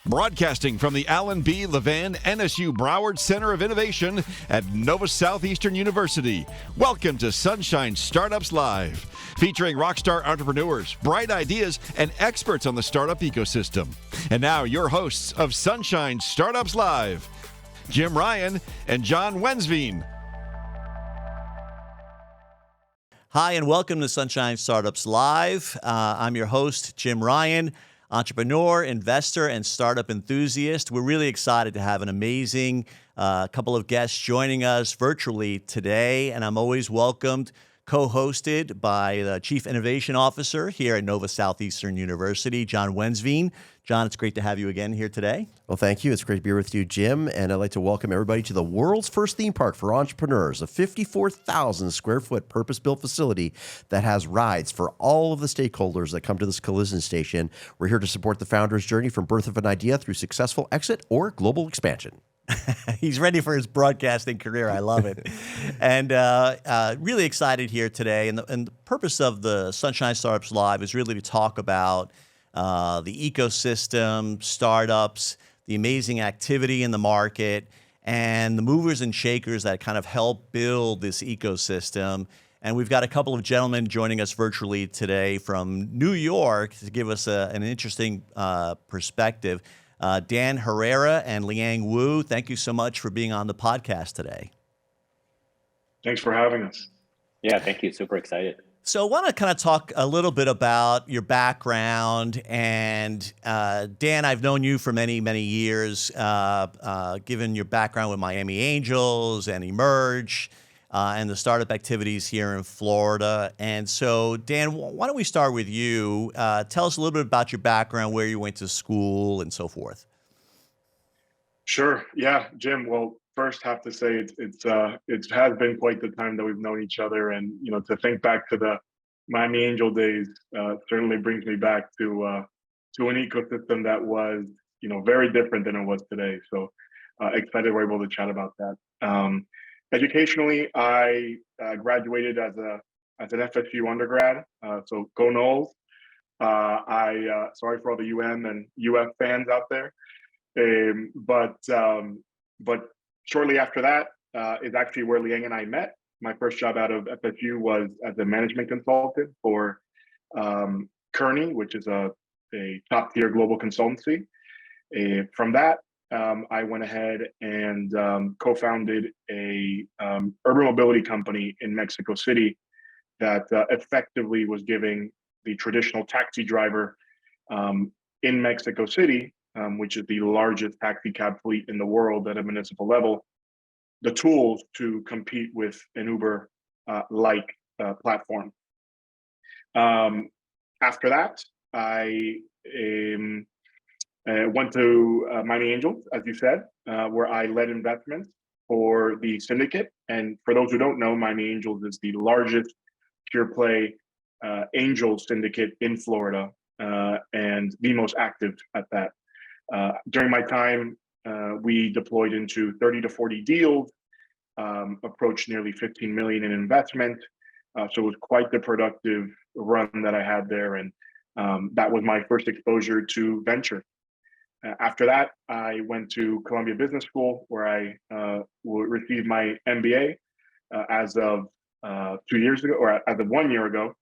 Broadcasting from the Allen B. Levan NSU Broward Center of Innovation at Nova Southeastern University. Welcome to Sunshine Startups Live, featuring rockstar entrepreneurs, bright ideas, and experts on the startup ecosystem. And now your hosts of Sunshine Startups Live, Jim Ryan and John Wensveen. Hi, and welcome to Sunshine Startups Live. I'm your host, Jim Ryan, entrepreneur, investor, and startup enthusiast. We're really excited to have an amazing couple of guests joining us virtually today, and I'm always welcomed, co-hosted by the Chief Innovation Officer here at Nova Southeastern University, John Wensveen. John, it's great to have you again here today. Well, thank you. It's great to be here with you, Jim. And I'd like to welcome everybody to the world's first theme park for entrepreneurs, a 54,000 square foot purpose-built facility that has rides for all of the stakeholders that come to this collision station. We're here to support the founder's journey from birth of an idea through successful exit or global expansion. He's ready for his broadcasting career. I love it. And really excited here today. And the purpose of the Sunshine Startups Live is really to talk about the ecosystem, startups, the amazing activity in the market, and the movers and shakers that kind of help build this ecosystem. And we've got a couple of gentlemen joining us virtually today from New York to give us an interesting perspective. Dan Herrera and Liang Wu, thank you so much for being on the podcast today. Thanks for having us. Yeah, thank you. Super excited. So I want to kind of talk a little bit about your background. And Dan, I've known you for many, many years, given your background with Miami Angels and Emerge and the startup activities here in Florida. And so, Dan, why don't we start with you? Tell us a little bit about your background, where you went to school, and so forth. Sure. Yeah, Jim. Well, first have to say it has been quite the time that we've known each other, and to think back to the Miami Angel days certainly brings me back to an ecosystem that was very different than it was today. So excited we're able to chat about that. Educationally, I graduated as an FSU undergrad, so go Noles. Sorry for all the UM and UF fans out there, but shortly after that is actually where Liang and I met. My first job out of FSU was as a management consultant for Kearney, which is a top-tier global consultancy. From that, I went ahead and co-founded a urban mobility company in Mexico City that effectively was giving the traditional taxi driver in Mexico City, which is the largest taxi cab fleet in the world at a municipal level, the tools to compete with an Uber like platform. After that, I went to Miami Angels, as you said, where I led investments for the syndicate. And for those who don't know, Miami Angels is the largest pure play angel syndicate in Florida and the most active at that. During my time, we deployed into 30 to 40 deals, approached nearly 15 million in investment. So it was quite the productive run that I had there. And that was my first exposure to venture. After that, I went to Columbia Business School, where I received my MBA as of 2 years ago, or as of 1 year ago.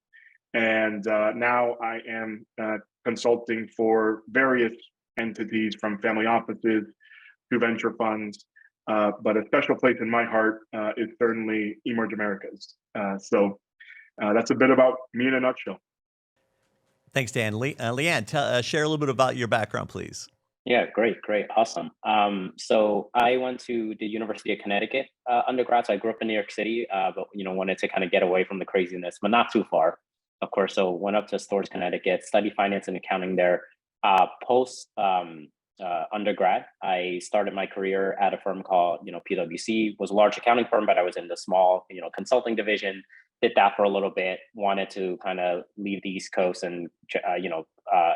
And now I am consulting for various entities, from family offices to venture funds. But a special place in my heart is certainly Emerge Americas. So that's a bit about me in a nutshell. Thanks, Dan. Liang, share a little bit about your background, please. Yeah, great, awesome. So I went to the University of Connecticut undergrad. So I grew up in New York City, but wanted to kind of get away from the craziness, but not too far, of course. So went up to Storrs, Connecticut, studied finance and accounting there. Post undergrad, I started my career at a firm called PwC. Was a large accounting firm, but I was in the small consulting division. Did that for a little bit. Wanted to kind of leave the East Coast and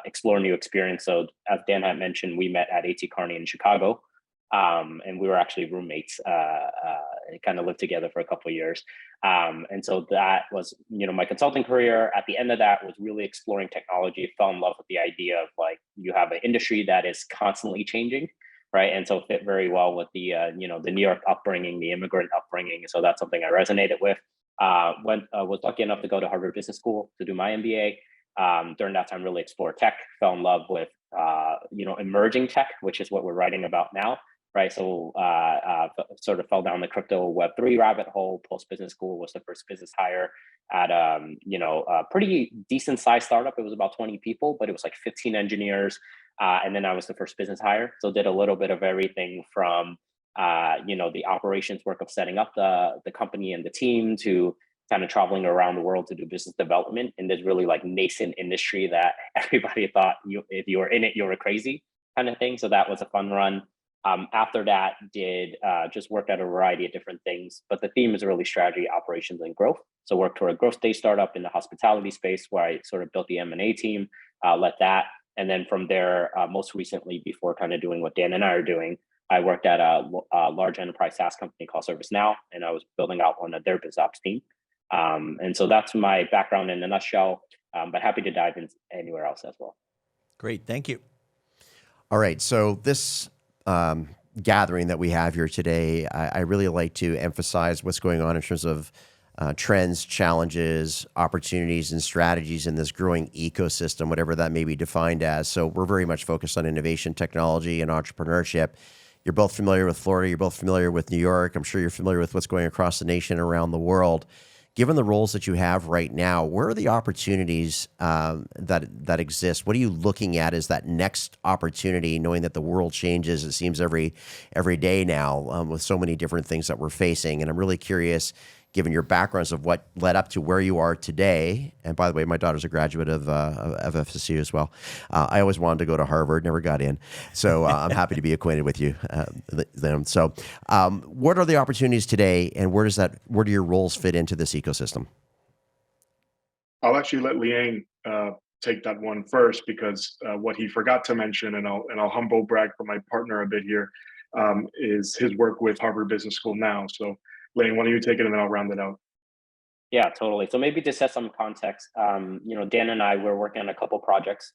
explore new experience. So as Dan had mentioned, we met at A.T. Kearney in Chicago, and we were actually roommates. Kind of lived together for a couple of years. And so that was, my consulting career. At the end of that was really exploring technology, fell in love with the idea of like, you have an industry that is constantly changing, right? And so fit very well with the, the New York upbringing, the immigrant upbringing. So that's something I resonated with. Was lucky enough to go to Harvard Business School to do my MBA. During that time, really explored tech, fell in love with, emerging tech, which is what we're writing about now. Right, so sort of fell down the crypto Web3 rabbit hole. Post business school was the first business hire at a pretty decent sized startup. It was about 20 people, but it was like 15 engineers, and then I was the first business hire. So did a little bit of everything from the operations work of setting up the company and the team to kind of traveling around the world to do business development in this really like nascent industry that everybody thought if you were in it you were crazy kind of thing. So that was a fun run. After that, did just worked at a variety of different things, but the theme is really strategy, operations, and growth. So worked for a growth stage startup in the hospitality space where I sort of built the M&A team, led that. And then from there, most recently, before kind of doing what Dan and I are doing, I worked at a large enterprise SaaS company called ServiceNow, and I was building out one of their biz ops team. And so that's my background in a nutshell, but happy to dive in anywhere else as well. Great, thank you. All right, so this gathering that we have here today, I really like to emphasize what's going on in terms of trends, challenges, opportunities, and strategies in this growing ecosystem, whatever that may be defined as. So we're very much focused on innovation, technology, and entrepreneurship. You're both familiar with Florida. You're both familiar with New York. I'm sure you're familiar with what's going across the nation, around the world. Given the roles that you have right now, where are the opportunities that exist? What are you looking at as that next opportunity, knowing that the world changes, it seems, every day now with so many different things that we're facing? And I'm really curious, given your backgrounds of what led up to where you are today. And by the way, my daughter's a graduate of FSU as well. I always wanted to go to Harvard, never got in. So I'm happy to be acquainted with you, them. So what are the opportunities today, and where do your roles fit into this ecosystem? I'll actually let Liang take that one first, because what he forgot to mention, and I'll humble brag for my partner a bit here, is his work with Harvard Business School now. So Liang, why don't you take it and then I'll round it out. Yeah, totally. So maybe to set some context, Dan and I were working on a couple projects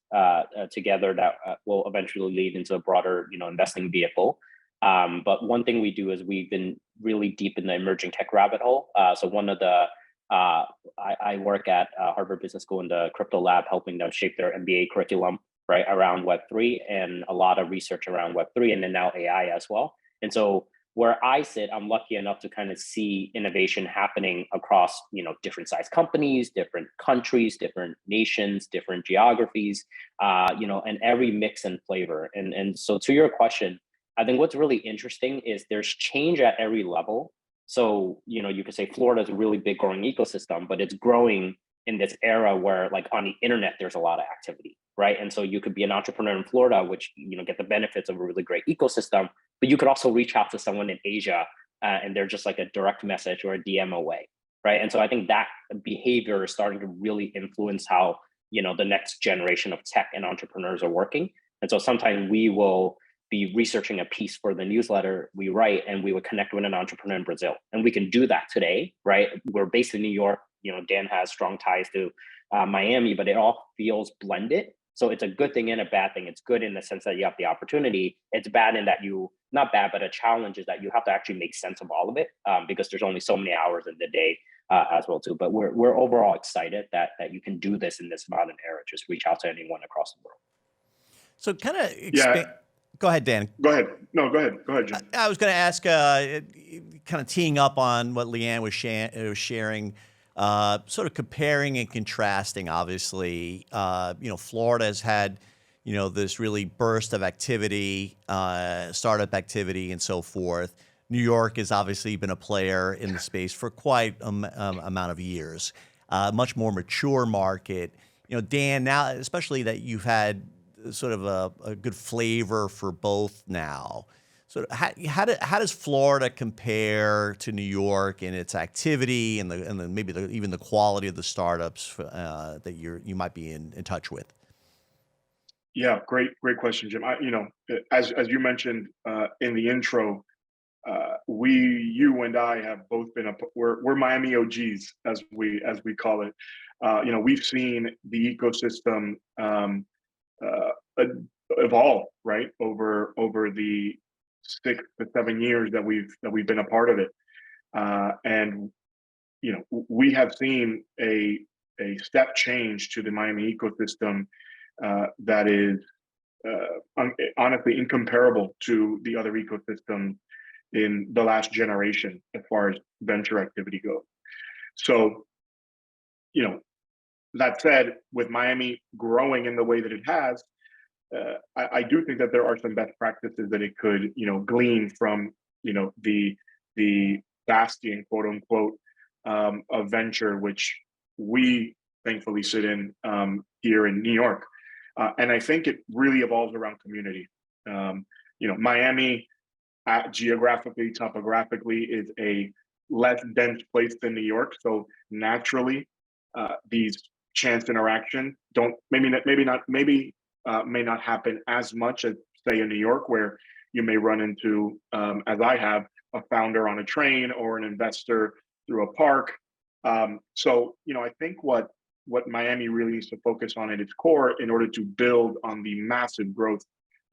together that will eventually lead into a broader, investing vehicle. But one thing we do is we've been really deep in the emerging tech rabbit hole. So one of the I work at Harvard Business School in the crypto lab, helping them shape their MBA curriculum right around Web3 and a lot of research around Web3 and then now AI as well. And so where I sit, I'm lucky enough to kind of see innovation happening across, different size companies, different countries, different nations, different geographies, and every mix and flavor. And so to your question, I think what's really interesting is there's change at every level. So, you could say Florida is a really big growing ecosystem, but it's growing in this era where like on the internet, there's a lot of activity, right? And so you could be an entrepreneur in Florida, which, get the benefits of a really great ecosystem, but you could also reach out to someone in Asia and they're just like a direct message or a DM away, right? And so I think that behavior is starting to really influence how, the next generation of tech and entrepreneurs are working. And so sometimes we will be researching a piece for the newsletter we write and we would connect with an entrepreneur in Brazil. And we can do that today, right? We're based in New York. Dan has strong ties to Miami, but it all feels blended. So it's a good thing and a bad thing. It's good in the sense that you have the opportunity. It's bad in that not bad, but a challenge is that you have to actually make sense of all of it because there's only so many hours in the day as well too. But we're overall excited that you can do this in this modern era. Just reach out to anyone across the world. So kind of expand. Yeah. Go ahead, Dan. Go ahead. No, go ahead. Go ahead, Jim. I was going to ask, kind of teeing up on what Liang was sharing, sort of comparing and contrasting. Obviously, Florida has had, this really burst of activity, startup activity, and so forth. New York has obviously been a player in the space for quite amount of years. Much more mature market. Dan, now especially that you've had sort of a good flavor for both now. So how does Florida compare to New York in its activity and maybe even the quality of the startups that you might be in touch with? Yeah, great question, Jim. As you mentioned in the intro, you and I have both been we're Miami OGs as we call it. We've seen the ecosystem evolve, right, over the 6 to 7 years that we've been a part of it, and we have seen a step change to the Miami ecosystem that is honestly incomparable to the other ecosystems in the last generation as far as venture activity goes. So, that said, with Miami growing in the way that it has, I do think that there are some best practices that it could, glean from, the bastion, quote unquote, of venture, which we thankfully sit in here in New York. And I think it really evolves around community. Miami, geographically, topographically, is a less dense place than New York. So naturally, these chance interactions may not happen as much as, say, in New York, where you may run into, as I have, a founder on a train or an investor through a park. So I think what Miami really needs to focus on at its core, in order to build on the massive growth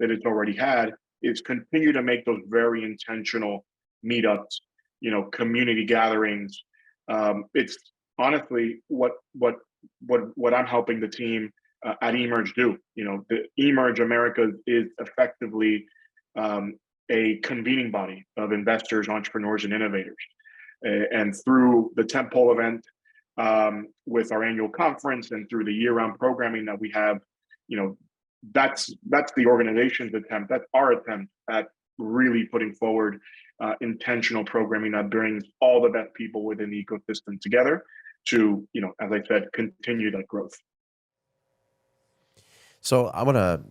that it's already had, is continue to make those very intentional meetups, community gatherings. It's honestly what I'm helping the team at Emerge do. The Emerge America is effectively a convening body of investors, entrepreneurs, and innovators. And through the tentpole event, with our annual conference, and through the year-round programming that we have, that's the organization's attempt. That's our attempt at really putting forward intentional programming that brings all the best people within the ecosystem together to, as I said, continue that growth. So I want to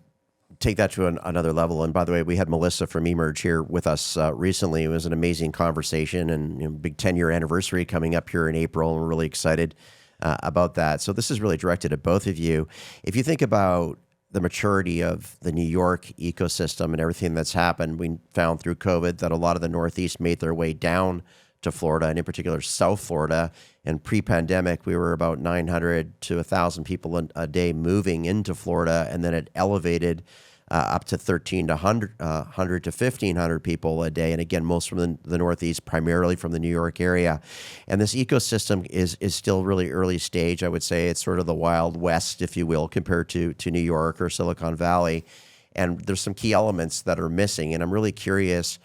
take that to another level. And by the way, we had Melissa from Emerge here with us recently. It was an amazing conversation, and big 10-year anniversary coming up here in April, and we're really excited about that. So this is really directed at both of you. If you think about the maturity of the New York ecosystem and everything that's happened, we found through COVID that a lot of the Northeast made their way down to Florida, and in particular South Florida. And pre-pandemic, we were about 900 to 1,000 people a day moving into Florida, and then it elevated up to 1,300 to 1,500 people a day. And again, most from the Northeast, primarily from the New York area. And this ecosystem is still really early stage. I would say it's sort of the Wild West, if you will, compared to New York or Silicon Valley. And there's some key elements that are missing. And I'm really curious,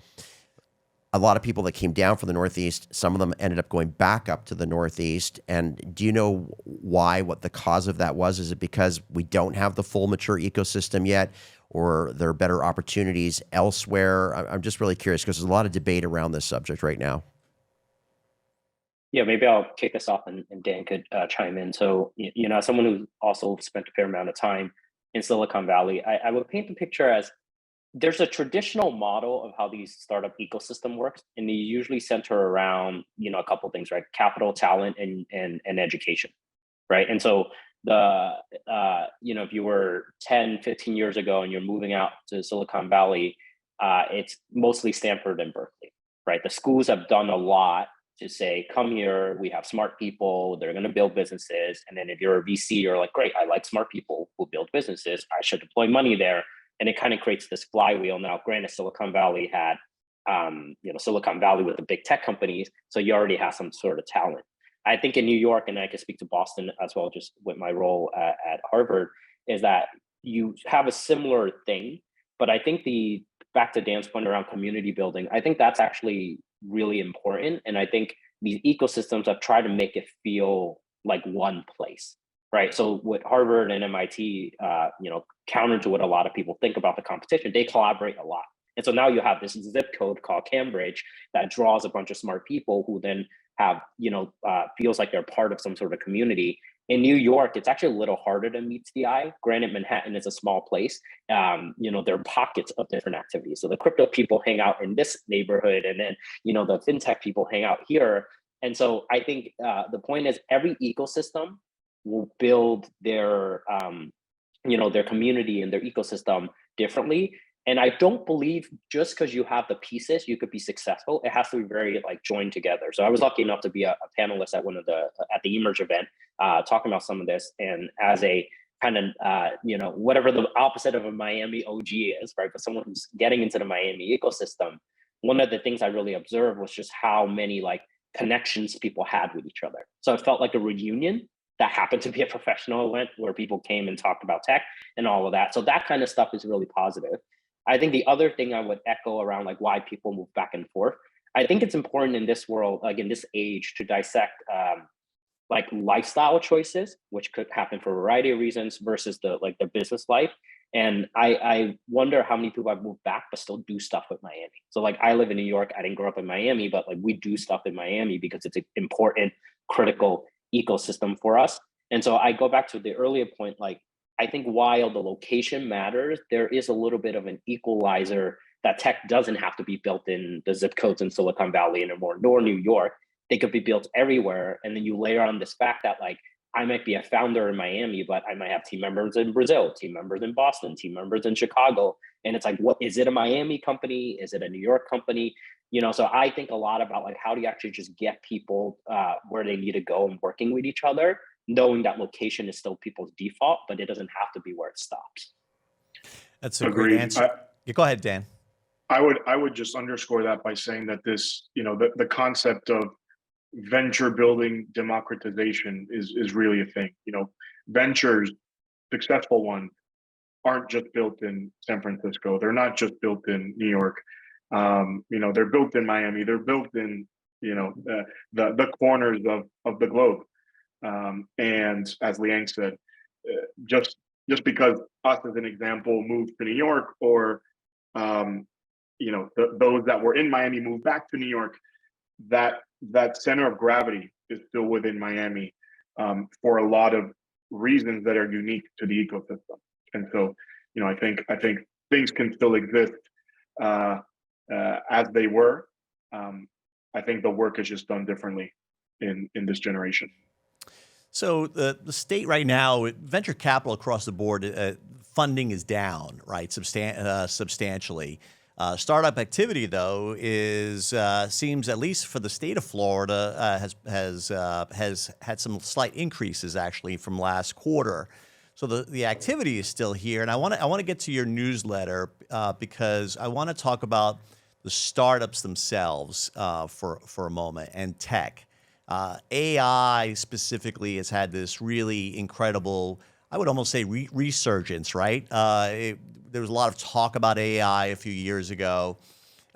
a lot of people that came down from the Northeast, some of them ended up going back up to the Northeast. And do you know why, what the cause of that was? Is it because we don't have the full mature ecosystem yet, or there are better opportunities elsewhere? I'm just really curious, because there's a lot of debate around this subject right now. Yeah, maybe I'll kick us off, and Dan could chime in. So, as someone who also spent a fair amount of time in Silicon Valley, I would paint the picture as there's a traditional model of how these startup ecosystem works, and they usually center around, a couple of things, right? Capital, talent, and education, right? And so if you were 10, 15 years ago and you're moving out to Silicon Valley, it's mostly Stanford and Berkeley, right? The schools have done a lot to say, come here, we have smart people, they're going to build businesses. And then if you're a VC, you're like, great, I like smart people who build businesses, I should deploy money there. And it kind of creates this flywheel. Now, granted, Silicon Valley had, Silicon Valley with the big tech companies, so you already have some sort of talent. I think in New York, and I can speak to Boston as well, just with my role at Harvard, is that you have a similar thing. But I think back to Dan's point around community building, I think that's actually really important. And I think these ecosystems have tried to make it feel like one place, right? So with Harvard and MIT, counter to what a lot of people think about the competition, they collaborate a lot. And so now you have this zip code called Cambridge that draws a bunch of smart people who then have, feels like they're part of some sort of community. In New York, it's actually a little harder to meet the eye. Granted, Manhattan is a small place. There are pockets of different activities. So the crypto people hang out in this neighborhood, and then, the fintech people hang out here. And so I think the point is every ecosystem will build their, their community and their ecosystem differently. And I don't believe just because you have the pieces, you could be successful. It has to be very like joined together. So I was lucky enough to be a panelist at at the Emerge event, talking about some of this. And as a kind of, whatever the opposite of a Miami OG is, right? But someone who's getting into the Miami ecosystem, one of the things I really observed was just how many like connections people had with each other. So it felt like a reunion that happened to be a professional event where people came and talked about tech and all of that. So that kind of stuff is really positive. I think the other thing I would echo around like why people move back and forth, I think it's important in this world, like in this age, to dissect like lifestyle choices, which could happen for a variety of reasons, versus the business life. And I wonder how many people have moved back but still do stuff with Miami. So like I live in New York, I didn't grow up in Miami, but like we do stuff in Miami because it's an important, critical ecosystem for us. And so I go back to the earlier point, like I think while the location matters, there is a little bit of an equalizer that tech doesn't have to be built in the zip codes in Silicon Valley anymore, nor New York. They could be built everywhere. And then you layer on this fact that like, I might be a founder in Miami, but I might have team members in Brazil, team members in Boston, team members in Chicago. And it's like, what is it, a Miami company? Is it a New York company? So I think a lot about like, how do you actually just get people where they need to go and working with each other, knowing that location is still people's default, but it doesn't have to be where it stops. That's a great answer. Go ahead, Dan. I would just underscore that by saying that this, the concept of venture building democratization is really a thing. Ventures, successful ones, aren't just built in San Francisco. They're not just built in New York. They're built in Miami. They're built in the corners of the globe. And as Liang said, just because us as an example moved to New York, or those that were in Miami moved back to New York, that center of gravity is still within Miami for a lot of reasons that are unique to the ecosystem. And so, I think things can still exist as they were. I think the work is just done differently in this generation. So the state right now, venture capital across the board, funding is down, right, substantially. Startup activity, though, seems, at least for the state of Florida, has had some slight increases actually from last quarter. So the activity is still here, and I want to get to your newsletter because I want to talk about the startups themselves for a moment, and tech. AI specifically has had this really incredible, I would almost say, resurgence, right? There was a lot of talk about AI a few years ago.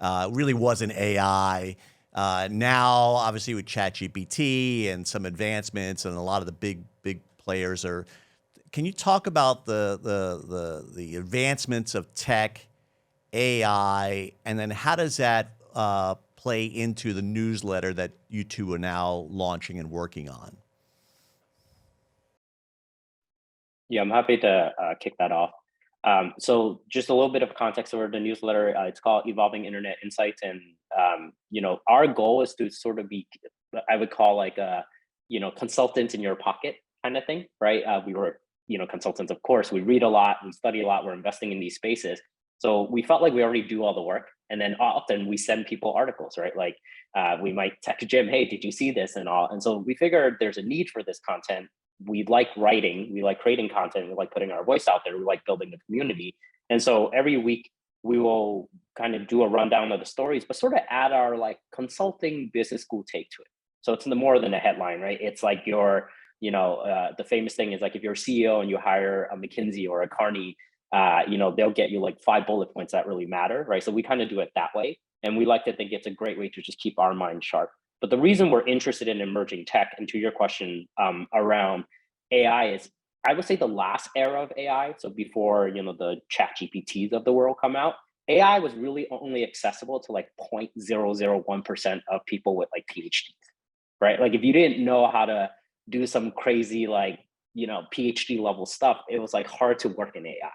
It really wasn't AI. Now, obviously, with ChatGPT and some advancements, and a lot of the big players are. Can you talk about the advancements of tech, AI, and then how does that play into the newsletter that you two are now launching and working on? Yeah, I'm happy to kick that off. So just a little bit of context over the newsletter. It's called Evolving Internet Insights. And, our goal is to sort of be, I would call like a, consultant in your pocket kind of thing, right? We were, consultants, of course. We read a lot, we study a lot, we're investing in these spaces. So we felt like we already do all the work. And then often we send people articles, right? Like we might text Jim, hey, did you see this and all? And so we figured there's a need for this content. We like writing, we like creating content, we like putting our voice out there, we like building the community. And so every week we will kind of do a rundown of the stories, but sort of add our like consulting business school take to it. So it's more than a headline, right? It's like your, the famous thing is like if you're a CEO and you hire a McKinsey or a Carney, they'll get you like 5 bullet points that really matter, right? So we kind of do it that way. And we like to think it's a great way to just keep our mind sharp. But the reason we're interested in emerging tech, and to your question around AI, is I would say the last era of AI. So before the ChatGPTs of the world come out, AI was really only accessible to like 0.001% of people with like PhDs, right? Like if you didn't know how to do some crazy like PhD level stuff, it was like hard to work in AI.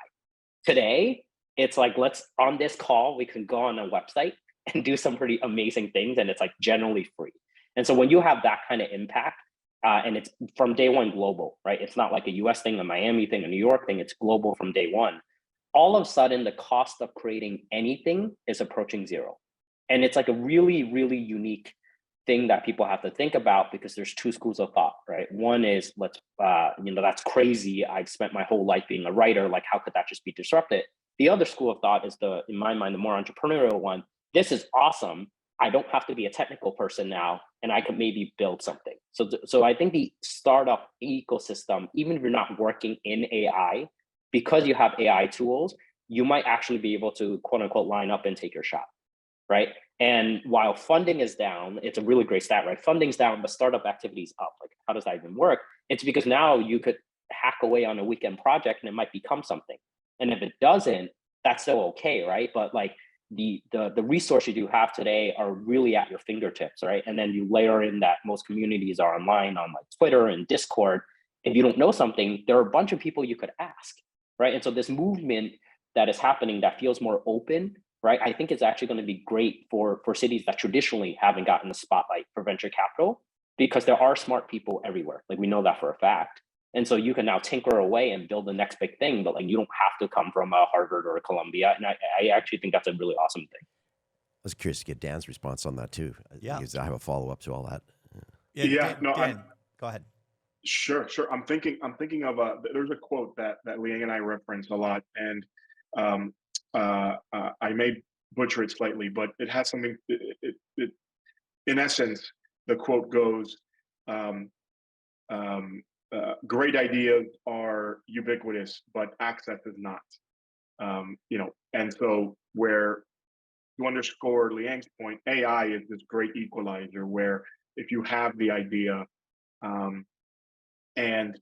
Today, it's like let's on this call we can go on a website and do some pretty amazing things, and it's like generally free. And so when you have that kind of impact, and it's from day one global, right? It's not like a US thing, a Miami thing, a New York thing, it's global from day one. all of a sudden the cost of creating anything is approaching zero. And it's like a really, really unique thing that people have to think about, because there's two schools of thought, right? One is, that's crazy. I've spent my whole life being a writer. Like, how could that just be disrupted? The other school of thought is in my mind, the more entrepreneurial one. This is awesome. I don't have to be a technical person now, and I could maybe build something. So I think the startup ecosystem, even if you're not working in AI, because you have AI tools, you might actually be able to, quote unquote, line up and take your shot, right? And while funding is down, it's a really great stat, right? Funding's down, but startup activity is up. Like, how does that even work? It's because now you could hack away on a weekend project and it might become something. And if it doesn't, that's still okay, right? But like, the resources you have today are really at your fingertips, right? And then you layer in that most communities are online on like Twitter and Discord. If you don't know something, there are a bunch of people you could ask, right? And so this movement that is happening that feels more open, right? I think it's actually going to be great for cities that traditionally haven't gotten the spotlight for venture capital, because there are smart people everywhere. Like, we know that for a fact. And so you can now tinker away and build the next big thing, but like, you don't have to come from a Harvard or a Columbia. And I actually think that's a really awesome thing. I was curious to get Dan's response on that too. Yeah. Because I have a follow-up to all that. Dan, go ahead. Sure. I'm thinking of there's a quote that Liang and I reference a lot, and I may butcher it slightly, but it has something. In essence, the quote goes, "Great ideas are ubiquitous, but access is not." And so, where, to underscore Liang's point, AI is this great equalizer where if you have the idea, and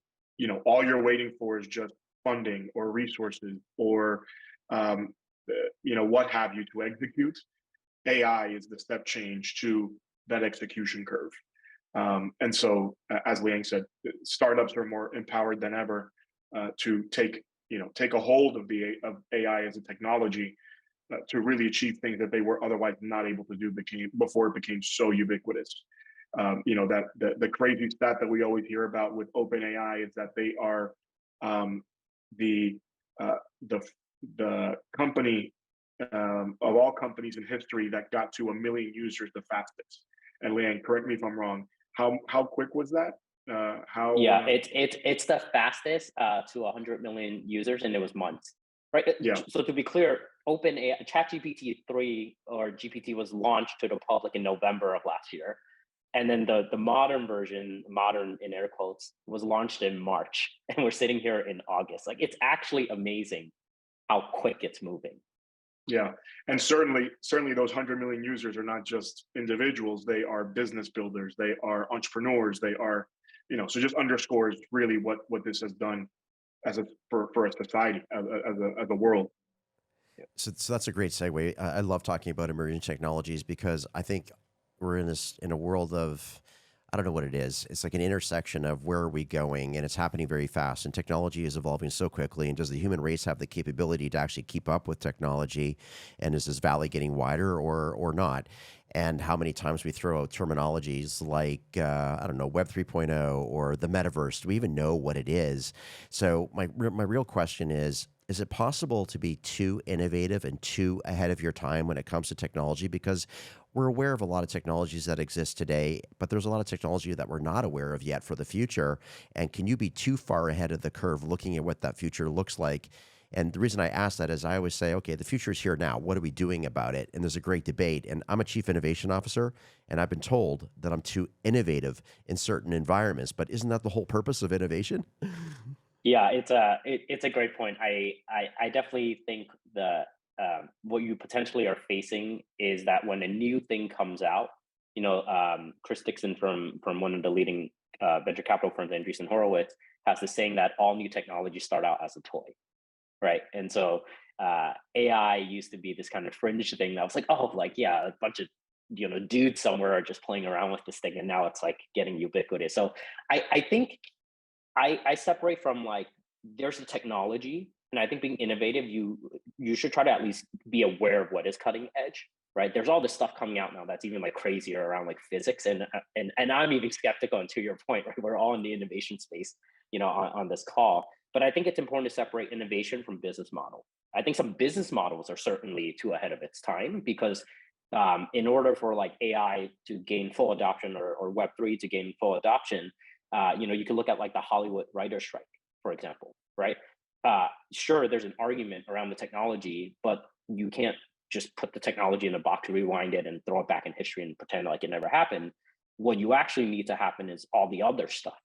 all you're waiting for is just funding or resources or what have you to execute, AI is the step change to that execution curve. And so, as Liang said, startups are more empowered than ever to take a hold of AI as a technology to really achieve things that they were otherwise not able to do before it became so ubiquitous. That the crazy stat that we always hear about with OpenAI is that they are the company of all companies in history that got to 1 million users the fastest. And Liang, correct me if I'm wrong. How quick was that? It's the fastest to 100 million users, and it was months, right? Yeah. So to be clear, OpenAI ChatGPT 3 or GPT was launched to the public in November of last year. And then the modern version, modern in air quotes, was launched in March, and we're sitting here in August. Like, it's actually amazing how quick it's moving. Yeah, and certainly those 100 million users are not just individuals; they are business builders, they are entrepreneurs, they are, So just underscores really what this has done for a society, as a world. So that's a great segue. I love talking about emerging technologies because I think we're in a world of, I don't know what it is. It's like an intersection of where are we going, and it's happening very fast. And technology is evolving so quickly. And does the human race have the capability to actually keep up with technology? And is this valley getting wider or not? And how many times we throw out terminologies like, Web 3.0 or the metaverse? Do we even know what it is? So my real question is it possible to be too innovative and too ahead of your time when it comes to technology? Because we're aware of a lot of technologies that exist today, but there's a lot of technology that we're not aware of yet for the future. And can you be too far ahead of the curve looking at what that future looks like? And the reason I ask that is I always say, okay, the future is here now. What are we doing about it? And there's a great debate. And I'm a chief innovation officer, and I've been told that I'm too innovative in certain environments. But isn't that the whole purpose of innovation? Yeah, it's a great point. I definitely think what you potentially are facing is that when a new thing comes out, Chris Dixon from one of the leading venture capital firms, Andreessen Horowitz, has this saying that all new technologies start out as a toy, right? And so AI used to be this kind of fringe thing that was like, oh, like, yeah, a bunch of dudes somewhere are just playing around with this thing, and now it's like getting ubiquitous. So I think I separate from, like, there's the technology, and I think being innovative, you should try to at least be aware of what is cutting edge, right? There's all this stuff coming out now that's even like crazier around like physics, and I'm even skeptical. And to your point, right, we're all in the innovation space, on this call. But I think it's important to separate innovation from business model, I think some business models are certainly too ahead of its time, because in order for like AI to gain full adoption, or Web3 to gain full adoption, you can look at like the Hollywood writer strike, for example, right? Sure, there's an argument around the technology, but you can't just put the technology in a box, rewind it, and throw it back in history and pretend like it never happened. What you actually need to happen is all the other stuff,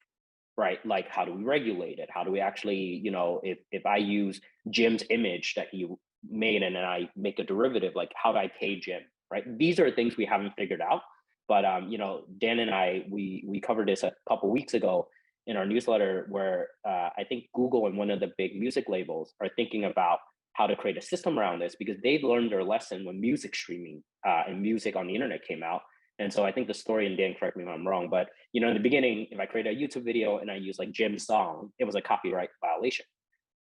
right? Like, how do we regulate it? How do we actually, if I use Jim's image that he made and then I make a derivative, like how do I pay Jim, right? These are things we haven't figured out. But Dan and I, we covered this a couple weeks ago in our newsletter, where I think Google and one of the big music labels are thinking about how to create a system around this, because they learned their lesson when music streaming and music on the internet came out. And so I think the story, and Dan, correct me if I'm wrong, but in the beginning, if I create a YouTube video and I use like Jim's song, it was a copyright violation.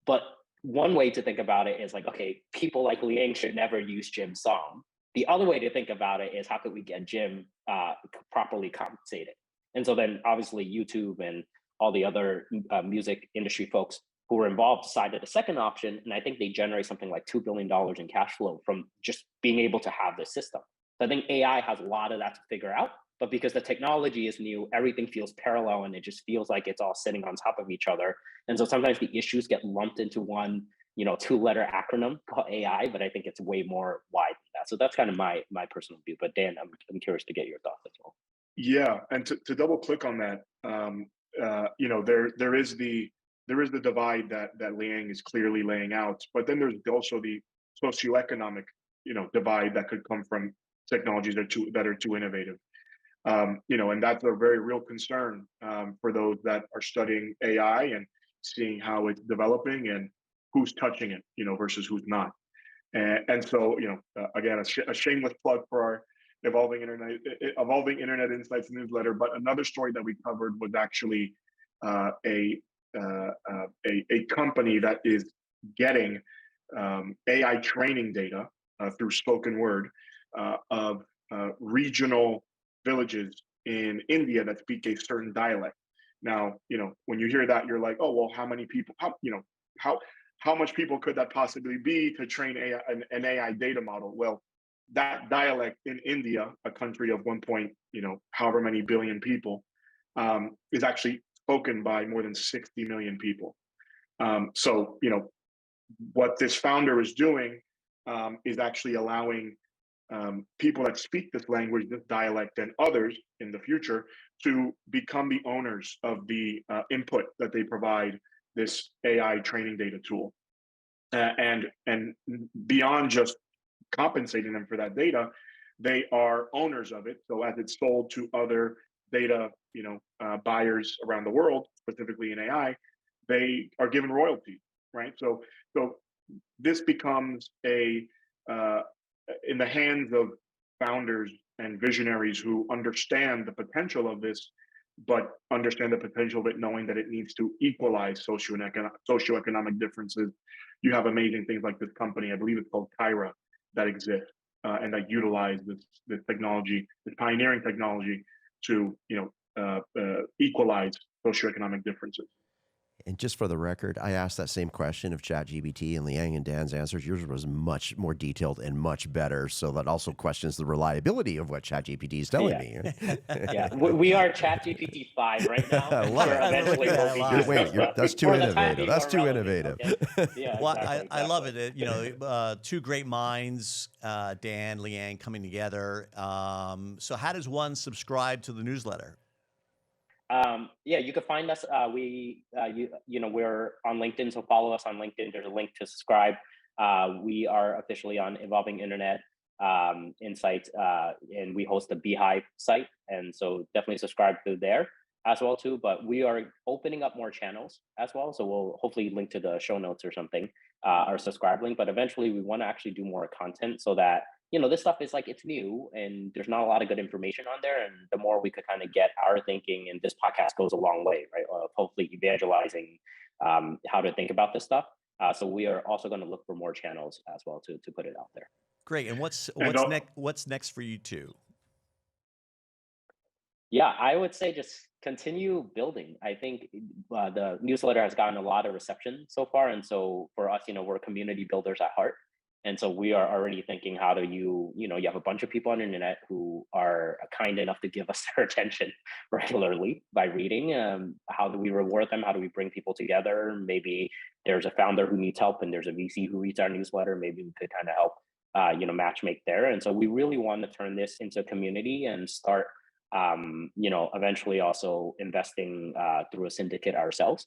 But one way to think about it is like, okay, people like Liang should never use Jim's song. The other way to think about it is, how could we get Jim properly compensated? And so then obviously YouTube and all the other music industry folks who were involved decided the second option. And I think they generate something like $2 billion in cash flow from just being able to have this system. So I think AI has a lot of that to figure out, but because the technology is new, everything feels parallel, and it just feels like it's all sitting on top of each other. And so sometimes the issues get lumped into one, two-letter acronym called AI, but I think it's way more wide than that. So that's kind of my personal view. But Dan, I'm curious to get your thoughts as well. Yeah, and to double click on that, there is the divide that Liang is clearly laying out, but then there's also the socioeconomic divide that could come from technologies that are too innovative. And that's a very real concern for those that are studying AI and seeing how it's developing and who's touching it, versus who's not. And so, again, a shameless plug for our Evolving Internet Insights newsletter. But another story that we covered was actually a company that is getting AI training data through spoken word of regional villages in India that speak a certain dialect. Now, when you hear that, you're like, oh, well, how many people? How much people could that possibly be to train an AI data model? Well, that dialect in India, a country of however many billion people, is actually spoken by more than 60 million people. So, what this founder is doing is actually allowing people that speak this language, this dialect, and others in the future to become the owners of the input that they provide this AI training data tool. And beyond just compensating them for that data, they are owners of it. So as it's sold to other data, buyers around the world, specifically in AI, they are given royalties, right? So this becomes in the hands of founders and visionaries who understand the potential of this, but understand the potential of it, knowing that it needs to equalize socioeconomic differences. You have amazing things like this company, I believe it's called Kyra, that exists and that utilize this technology, this pioneering technology, to equalize socioeconomic differences. And just for the record, I asked that same question of ChatGPT, and Liang and Dan's answers. Yours was much more detailed and much better. So that also questions the reliability of what ChatGPT is telling me. Yeah, we are ChatGPT 5 right now. I love it. That's too innovative. That's too innovative. Okay. Yeah, well, exactly. I love it. Two great minds, Dan, Liang, coming together. So how does one subscribe to the newsletter? Yeah, you can find us. We're on LinkedIn, so follow us on LinkedIn. There's a link to subscribe. We are officially on Evolving Internet Insights, and we host the Beehive site, and so definitely subscribe to there as well too. But we are opening up more channels as well, so we'll hopefully link to the show notes or something, our subscribe link. But eventually, we want to actually do more content so that this stuff is like, it's new and there's not a lot of good information on there. And the more we could kind of get our thinking, and this podcast goes a long way, right? Of hopefully evangelizing how to think about this stuff. So we are also going to look for more channels as well to put it out there. Great. And what's next for you two? Yeah, I would say just continue building. I think the newsletter has gotten a lot of reception so far, and so for us, we're community builders at heart, and so we are already thinking, how do you have a bunch of people on the internet who are kind enough to give us their attention regularly by reading. How do we reward them? How do we bring people together? Maybe there's a founder who needs help, and there's a VC who reads our newsletter. Maybe we could kind of help, match make there. And so we really want to turn this into a community and start eventually also investing through a syndicate ourselves,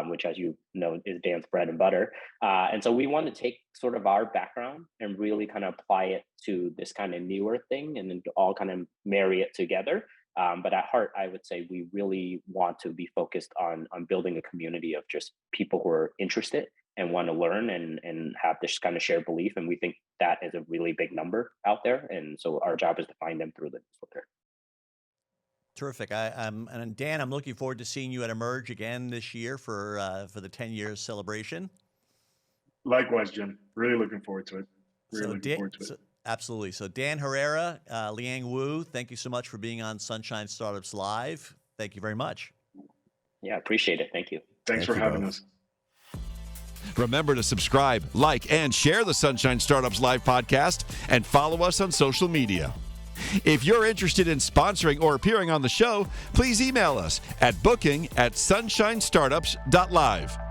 which, as you know, is Dan's bread and butter. And so we want to take sort of our background and really kind of apply it to this kind of newer thing, and then all kind of marry it together. But at heart, I would say we really want to be focused on building a community of just people who are interested and want to learn and have this kind of shared belief. And we think that is a really big number out there. And so our job is to find them through the newsletter. Terrific. And Dan, I'm looking forward to seeing you at Emerge again this year for the 10 years celebration. Likewise, Jim. Really looking forward to it. Absolutely. So Dan Herrera, Liang Wu, thank you so much for being on Sunshine Startups Live. Thank you very much. Yeah, appreciate it. Thank you. Thanks for having us. Remember to subscribe, like, and share the Sunshine Startups Live podcast, and follow us on social media. If you're interested in sponsoring or appearing on the show, please email us at booking@sunshinestartups.live.